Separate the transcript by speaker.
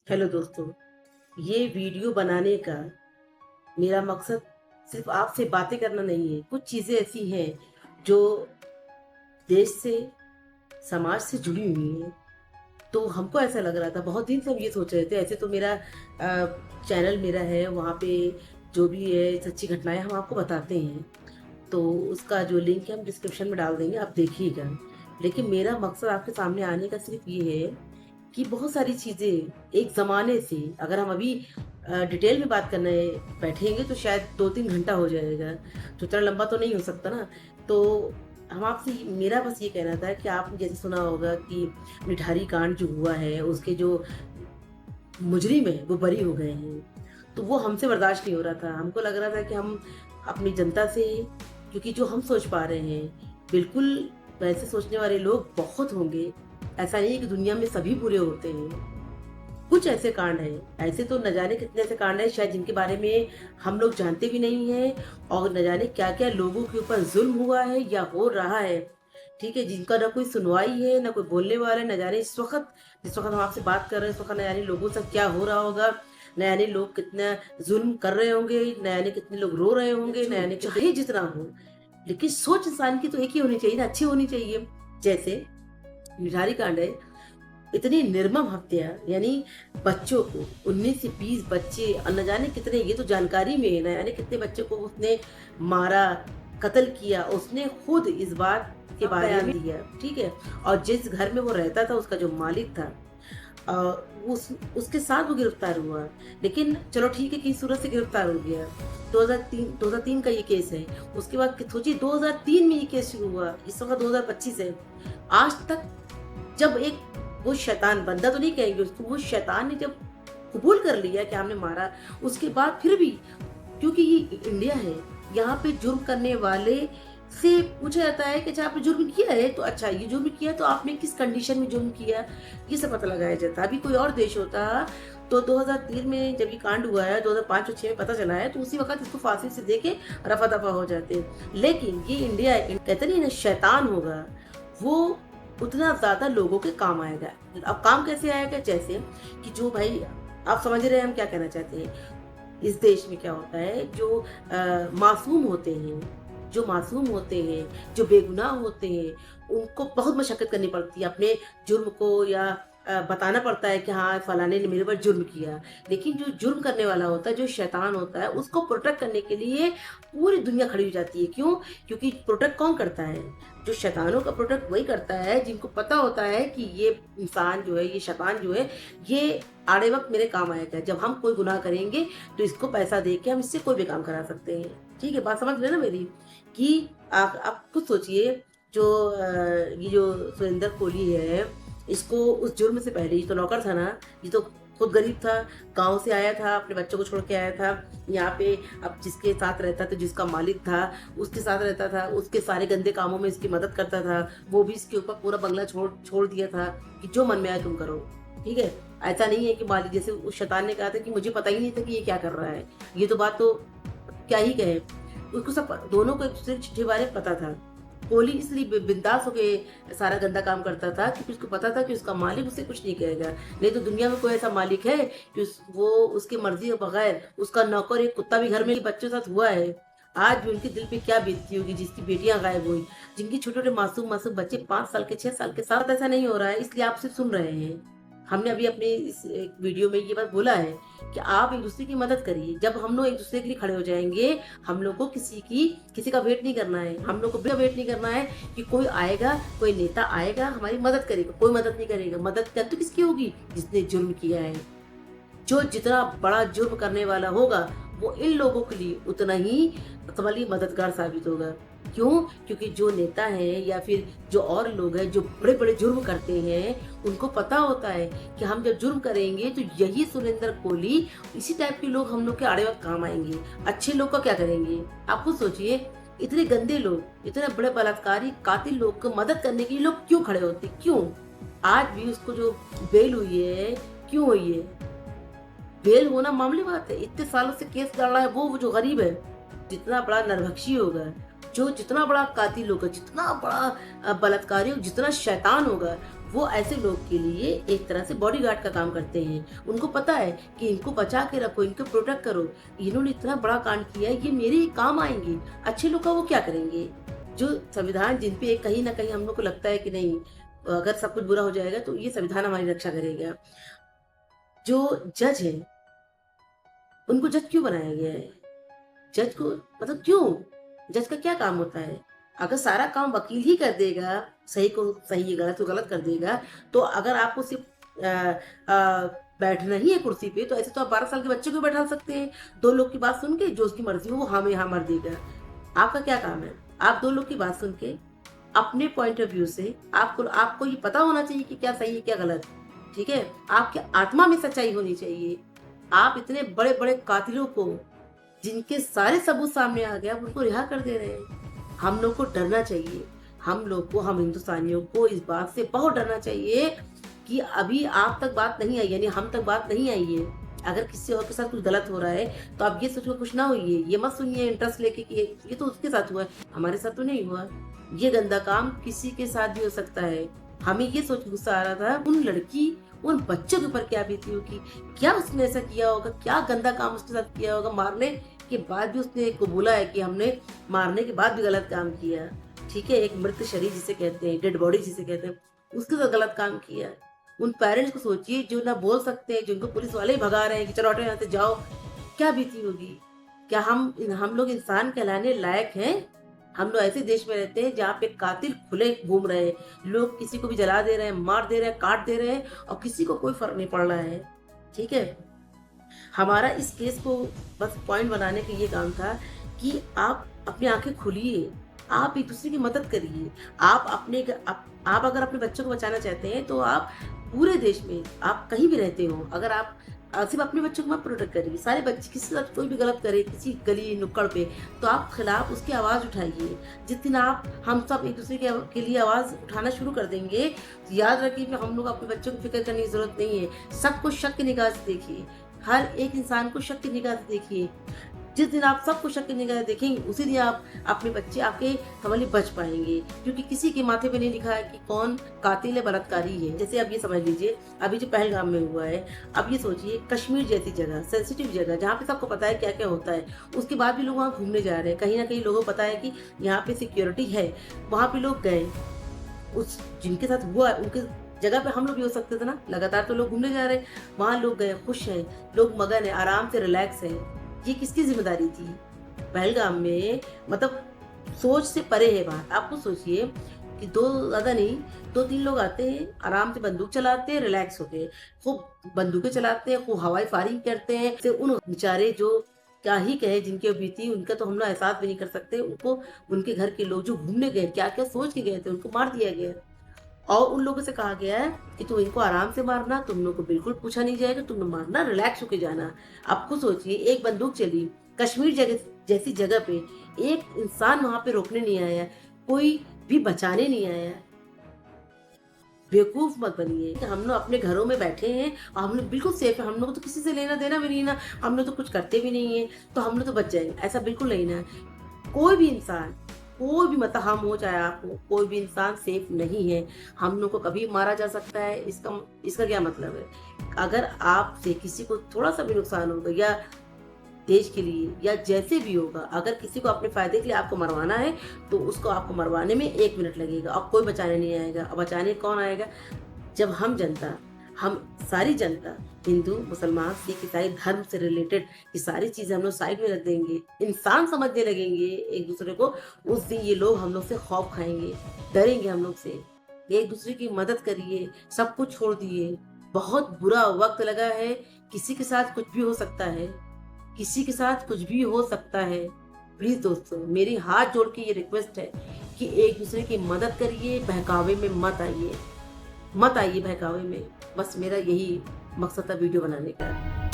Speaker 1: Hello दोस्तों, ये video बनाने का मेरा मकसद सिर्फ आपसे बातें करना नहीं है। कुछ चीज़ें ऐसी हैं जो देश से, समाज से जुड़ी हुई हैं। तो हमको ऐसा लग रहा था, बहुत दिन से हम ये सोच रहे थे। ऐसे तो मेरा चैनल मेरा है, वहाँ पे जो भी है सच्ची घटनाएँ हम आपको बताते हैं। तो उसका जो लिंक है हम डिस्क्रिप्शन में डाल देंगे, आप देखिएगा। लेकिन मेरा मकसद आपके सामने आने का सिर्फ ये है कि बहुत सारी चीज़ें एक ज़माने से, अगर हम अभी डिटेल में बात करने बैठेंगे तो शायद 2-3 घंटा हो जाएगा, तो इतना लंबा तो नहीं हो सकता ना। तो हम आपसे मेरा बस ये कहना था कि आपने जैसे सुना होगा कि निठारी कांड जो हुआ है, उसके जो मुजरिम हैं, वो बरी हो गए हैं। तो वो हमसे बर्दाश्त नहीं हो रहा था। हमको लग रहा था कि हम अपनी जनता से, क्योंकि जो हम सोच पा रहे हैं, बिल्कुल वैसे सोचने वाले लोग बहुत होंगे। ऐसा नहीं है कि दुनिया में सभी बुरे होते हैं। कुछ ऐसे कांड हैं, ऐसे तो न जाने कितने ऐसे कांड हैं शायद जिनके बारे में हम लोग जानते भी नहीं हैं, और न जाने क्या-क्या लोगों के ऊपर ज़ुल्म हुआ है या हो रहा है, ठीक है? जिनका ना कोई सुनवाई है, ना कोई बोलने वाला है, न जाने जिस वक़्त हम आपसे बात कर रहे हैं, इस वक़्त न जाने लोगों से क्या हो रहा होगा, न जाने लोग कितना ज़ुल्म कर रहे होंगे, न जाने कितने लोग रो रहे होंगे, न जाने चाहे जितना हो, लेकिन सोच इंसान की तो एक ही होनी चाहिए ना, अच्छी होनी चाहिए। जैसे निठारी कांड है, इतनी निर्मम हत्या, यानी बच्चों को 19 से 20 बच्चे और न जाने कितने, ये तो जानकारी में है, न जाने कितने बच्चों को उसने मारा, कत्ल किया। उसने खुद इस बात के बारे में दिया, ठीक है? और जिस घर में वो रहता था, उसका जो मालिक था, अ, उसके साथ वो गिरफ्तार हुआ। लेकिन चलो ठीक है कि इस सूरत से गिरफ्तार हो गया। 2003 का ये केस है। उसके बाद सोचिए 2003 में ये केस शुरू हुआ, इस वक़्त 2025 है। आज तक जब एक वो शैतान, बंदा तो नहीं कहेंगे उसको, वो शैतान ने जब कबूल कर लिया कि हमने मारा, उसके बाद फिर भी, क्योंकि ये इंडिया है, यहाँ पे जुर्म करने वाले से पूछा जाता है कि अच्छा आपने जुर्म किया है, तो अच्छा ये जुर्म किया तो आपने किस कंडीशन में जुर्म किया, ये सब पता लगाया जाता। अभी कोई और देश होता तो 2003 में जब ये कांड हुआ है, 2005 और 6 में पता चला है, तो उसी वक़्त इसको फांसी से दे के रफ़ा-दफ़ा हो जाते। लेकिन ये इंडिया है, कहते नहीं ना शैतान होगा, वो उतना ज़्यादा लोगों के काम आएगा। अब काम कैसे आएगा? जैसे कि जो भाई, आप समझ रहे हैं हम क्या कहना चाहते हैं। इस देश में क्या होता है, जो मासूम होते हैं, जो बेगुनाह होते हैं, उनको बहुत मशक्कत करनी पड़ती है अपने जुर्म को, या बताना पड़ता है कि हाँ, फलाने ने मेरे ऊपर जुर्म किया। लेकिन जो जुर्म करने वाला होता है, जो शैतान होता है, उसको प्रोटेक्ट करने के लिए पूरी दुनिया खड़ी हो जाती है। क्यों? क्योंकि प्रोटेक्ट कौन करता है? जो शैतानों का प्रोटेक्ट वही करता है जिनको पता होता है कि ये इंसान जो है, ये शैतान जो है, ये आड़े वक़्त मेरे काम आएगा। जब हम कोई गुनाह करेंगे तो इसको पैसा दे के हम इससे कोई भी काम करा सकते हैं। ठीक है? बात समझ रहे हैं ना मेरी? कि आप खुद सोचिए, जो ये जो सुरेंद्र कोहली है, इसको उस जुर्म से पहले, ये तो नौकर था ना, ये तो खुद गरीब था, गाँव से आया था, अपने बच्चों को छोड़ के आया था। यहाँ पे अब जिसके साथ रहता था, जिसका मालिक था, उसके साथ रहता था, उसके सारे गंदे कामों में इसकी मदद करता था। वो भी इसके ऊपर पूरा बंगला छोड़ छोड़ दिया था कि जो मन में आए तुम करो, ठीक है? ऐसा नहीं है कि मालिक, जैसे उस शैतान ने कहा था कि मुझे पता ही नहीं था कि ये क्या कर रहा है। ये तो बात तो क्या ही कहें। उसको सब, दोनों को एक-दूसरे के चिट्ठी बारे पता था। कोहली इसलिए बिंदास होके सारा गंदा काम करता था क्योंकि उसको पता था कि उसका मालिक उसे कुछ नहीं कहेगा। नहीं तो दुनिया में कोई ऐसा मालिक है कि वो उसकी मर्ज़ी के बगैर, उसका नौकर एक कुत्ता भी घर में बच्चों के साथ हुआ है। आज भी उनके दिल पे क्या बीतती होगी जिसकी बेटियाँ गायब हुई, जिनके छोटे-छोटे मासूम-मासूम बच्चे 5 साल के, 6 साल के, साथ ऐसा नहीं हो रहा है, इसलिए आप सिर्फ़ सुन रहे हैं। हमने अभी अपने इस एक वीडियो में ये बात बोला है कि आप एक-दूसरे की मदद करिए। जब हम लोग एक-दूसरे के लिए खड़े हो जाएँगे, हम लोग को किसी का वेट नहीं करना है। हम लोग को भी वेट नहीं करना है कि कोई आएगा, कोई नेता आएगा, हमारी मदद करेगा। कोई मदद नहीं करेगा। मदद कर तो किसकी होगी? जिसने जुर्म किया है। जो जितना बड़ा जुर्म करने वाला होगा, वो इन लोगों के लिए उतना ही समझिए मददगार साबित होगा। क्यों? क्योंकि जो नेता हैं या फिर जो और लोग हैं जो बड़े-बड़े जुर्म करते हैं, उनको पता होता है कि हम जब जुर्म करेंगे तो यही सुरेंद्र कोहली, इसी टाइप के लोग हम लोग के आड़े वक़्त काम आएँगे। अच्छे लोग का क्या करेंगे? आप खुद सोचिए, इतने गंदे लोग, इतने बड़े बलात्कारी, कातिल लोग को मदद करने के लिए लोग क्यों खड़े होते? क्यों? आज भी उसको जो बेल हुई है, क्यों हुई है? बेल होना मामूली बात है। इतने सालों से केस लड़ रहा है वो जो गरीब है। जितना बड़ा नरभक्षी होगा, जो जितना बड़ा कातिल होगा, जितना बड़ा बलात्कारी होगा, जितना शैतान होगा, वो ऐसे लोग के लिए एक तरह से बॉडीगार्ड का काम करते हैं। उनको पता है कि इनको बचा के रखो, इनको प्रोटेक्ट करो। इन्होंने इतना बड़ा कांड किया है, ये मेरे काम आएंगे। अच्छे लोग का वो क्या करेंगे? जो संविधान जिन पे कहीं ना कहीं हम लोग को लगता है कि नहीं, अगर सब कुछ बुरा हो जाएगा तो ये संविधान हमारी रक्षा करेगा। जो जज है, उनको जज क्यों बनाया गया है? जज को मतलब क्यों? जज का क्या काम होता है? अगर सारा काम वकील ही कर देगा, सही को सही, गलत को गलत कर देगा, तो अगर आपको सिर्फ बैठना ही है कुर्सी पे, तो ऐसे तो आप 12 साल के बच्चे को बैठा सकते हैं। 2 लोग की बात सुन के जो उसकी मर्जी हो वो हाँ में हाँ मर देगा। आपका क्या काम है? आप 2 लोग की बात सुन के अपने पॉइंट ऑफ व्यू से आपको ये पता होना चाहिए कि क्या सही है क्या गलत। ठीक है, आपके आत्मा में सच्चाई होनी चाहिए। आप इतने बड़े बड़े कातिलों को, जिनके सारे सबूत सामने आ गए, आप उनको रिहा कर दे रहे हैं। हम लोग को डरना चाहिए। हम लोग को, हम हिंदुस्तानियों को इस बात से बहुत डरना चाहिए कि अभी आप तक बात नहीं आई, यानी हम तक बात नहीं आई है। अगर किसी और के साथ कुछ गलत हो रहा है तो आप ये सोचकर खुश ना होइए, ये मत सुनिए इंटरेस्ट लेके कि ये तो उसके साथ हुआ है, हमारे साथ तो नहीं हुआ। ये गंदा काम किसी के साथ भी हो सकता है। हमें ये सोच गुस्सा आ रहा था, उन बच्चों के ऊपर क्या बीती होगी, क्या उसने ऐसा किया होगा, क्या गंदा काम उसके साथ किया होगा। मारने के बाद भी उसने कबूला है कि हमने मारने के बाद भी गलत काम किया। ठीक है, एक मृत शरीर जिसे कहते हैं, डेड बॉडी जिसे कहते हैं, उसके साथ गलत काम किया। उन पेरेंट्स को सोचिए जो ना बोल सकते हैं, जिनको पुलिस वाले ही भगा रहे हैं कि चलो हटो यहाँ से जाओ, क्या बीती होगी। क्या हम लोग इंसान कहलाने लायक हैं? हम लोग ऐसे देश में रहते हैं जहाँ पे कातिल खुले घूम रहे हैं, लोग किसी को भी जला दे रहे हैं, मार दे रहे हैं, काट दे रहे हैं, और किसी को कोई फर्क नहीं पड़ रहा है। ठीक है, हमारा इस केस को बस पॉइंट बनाने का ये काम था कि आप अपनी आंखें खोलिए, आप एक दूसरे की मदद करिए। आप अगर अपने बच्चों को बचाना चाहते हैं तो आप पूरे देश में, आप कहीं भी रहते हो, अगर आप सिर्फ अपने बच्चों को मत प्रोटेक्ट करिए, सारे बच्चे किसी के साथ कोई भी गलत करे किसी गली नुक्कड़ पे, तो आप खिलाफ उसकी आवाज़ उठाइए। जिस दिन आप हम सब एक दूसरे के लिए आवाज़ उठाना शुरू कर देंगे, तो याद रखिए कि हम लोग अपने बच्चों की फिक्र करने की जरूरत नहीं है। सबको शक की निगाह से देखिए, हर एक इंसान को शक की निगाह से देखिए। जिस दिन आप सबको शक की निगाह से देखेंगे, उसी दिन आप अपने बच्चे आपके हवाले बच पाएंगे, क्योंकि किसी के माथे पे नहीं लिखा है कि कौन कातिल है, बलात्कारी है। जैसे अब ये समझ लीजिए, अभी जो पहलगाम में हुआ है, अब ये सोचिए कश्मीर जैसी जगह, सेंसिटिव जगह, जहाँ पे सबको पता है क्या क्या होता है, उसके बाद भी लोग वहाँ घूमने जा रहे हैं। कहीं ना कहीं लोगों को पता है कि यहाँ पे सिक्योरिटी है, वहाँ पे लोग गए। उस जिनके साथ हुआ उनके जगह पे हम लोग भी हो सकते थे ना। लगातार तो लोग घूमने जा रहे हैं, वहाँ लोग गए, खुश हैं, लोग मगन है, आराम से रिलैक्स है। ये किसकी जिम्मेदारी थी? पहलगाम में, मतलब सोच से परे है बात। आपको सोचिए कि ज्यादा नहीं, 2-3 लोग आते हैं, आराम से बंदूक चलाते हैं, रिलैक्स होते हैं, खूब बंदूकें चलाते हैं, खूब हवाई फायरिंग करते हैं। फिर उन बेचारे जो क्या ही कहे, जिनके बीती, उनका तो हम लोग एहसास भी नहीं कर सकते। उनको, उनके घर के लोग जो घूमने गए, क्या क्या सोच के गए थे, उनको मार दिया गया। और उन लोगों से कहा गया है कि तुम इनको आराम से मारना, तुम लोग को बिल्कुल पूछा नहीं जाएगा, तुम लोग मारना, रिलैक्स होके जाना। आप खुद सोचिए, एक बंदूक चली कश्मीर जैसी जगह पे, एक इंसान वहां पे रोकने नहीं आया, कोई भी बचाने नहीं आया। बेवकूफ मत बनिए कि हम लोग अपने घरों में बैठे हैं और हम लोग बिल्कुल सेफ है, हम लोग तो किसी से लेना देना भी नहीं ना, हम लोग तो कुछ करते भी नहीं है, तो हम लोग तो बच जाएंगे, ऐसा बिल्कुल नहीं ना। कोई भी इंसान, कोई भी, मतलब हम हो चाहे आप हो, कोई भी इंसान सेफ नहीं है। हम लोग को कभी मारा जा सकता है, इसका क्या मतलब है? अगर आपसे किसी को थोड़ा सा भी नुकसान होगा, या देश के लिए या जैसे भी होगा, अगर किसी को अपने फायदे के लिए आपको मरवाना है, तो उसको आपको मरवाने में 1 मिनट लगेगा और कोई बचाने नहीं आएगा। और बचाने कौन आएगा? जब हम सारी जनता, हिंदू, मुसलमान, सिख, ईसाई, धर्म से रिलेटेड ये सारी चीजें हम लोग साइड में रख देंगे, इंसान समझने लगेंगे एक दूसरे को, उस दिन ये लोग हम लोग से खौफ खाएंगे, डरेंगे हम लोग से। एक दूसरे की मदद करिए, सब कुछ छोड़ दिए। बहुत बुरा वक्त लगा है, किसी के साथ कुछ भी हो सकता है, किसी के साथ कुछ भी हो सकता है। प्लीज दोस्तों, मेरी हाथ जोड़ के ये रिक्वेस्ट है कि एक दूसरे की मदद करिए, बहकावे में मत आइए बहकावे में। बस मेरा यही मकसद था वीडियो बनाने का।